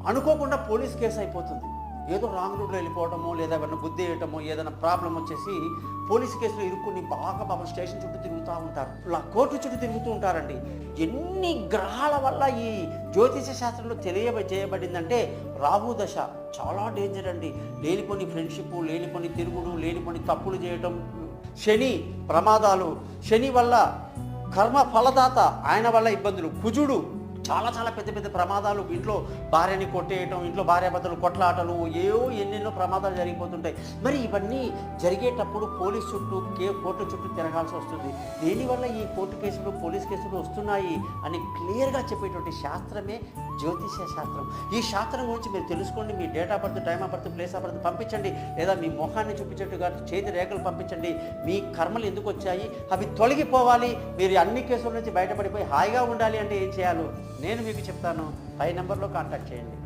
అనుకోకుండా police case అయిపోతుంది. ఏదో రాంగ్ రూట్లో వెళ్ళిపోవటమో, లేదా ఎవరిని గుద్ది వేయటమో, ఏదైనా ప్రాబ్లం వచ్చేసి పోలీస్ కేసులో ఇరుక్కుని బాగా పాపం స్టేషన్ చుట్టూ తిరుగుతూ ఉంటారు, కోర్టు చుట్టూ తిరుగుతూ ఉంటారండి. ఎన్ని గ్రహాల వల్ల ఈ జ్యోతిష శాస్త్రంలో చేయబడిందంటే రాహు దశ చాలా డేంజర్ అండి. లేనిపోని ఫ్రెండ్షిప్, లేనిపోని తిరుగుడు, లేనిపోని తప్పులు చేయటం, శని ప్రమాదాలు, శని వల్ల కర్మ ఫలదాత, ఆయన వల్ల ఇబ్బందులు, కుజుడు చాలా చాలా పెద్ద పెద్ద ప్రమాదాలు, ఇంట్లో భార్యని కొట్టేయటం, ఇంట్లో భార్యాభర్తలు కొట్లాటలు, ఎన్నెన్నో ప్రమాదాలు జరిగిపోతుంటాయి. మరి ఇవన్నీ జరిగేటప్పుడు పోలీస్ చుట్టూ కోర్టు చుట్టూ తిరగాల్సి వస్తుంది. దీనివల్ల ఈ కోర్టు కేసులు, పోలీస్ కేసులు వస్తున్నాయి అని క్లియర్గా చెప్పేటువంటి శాస్త్రమే జ్యోతిష శాస్త్రం. ఈ శాస్త్రం గురించి మీరు తెలుసుకోండి. మీ date of birth, time of birth, place of birth పంపించండి, లేదా మీ మొహాన్ని చూపించేట్టుగా చేతి రేఖలు పంపించండి. మీ కర్మలు ఎందుకు వచ్చాయి, అవి తొలగిపోవాలి, మీరు అన్ని కేసుల నుంచి బయటపడిపోయి హాయిగా ఉండాలి అంటే ఏం చేయాలో నేను మీకు చెప్తాను. పై నెంబర్లో కాంటాక్ట్ చేయండి.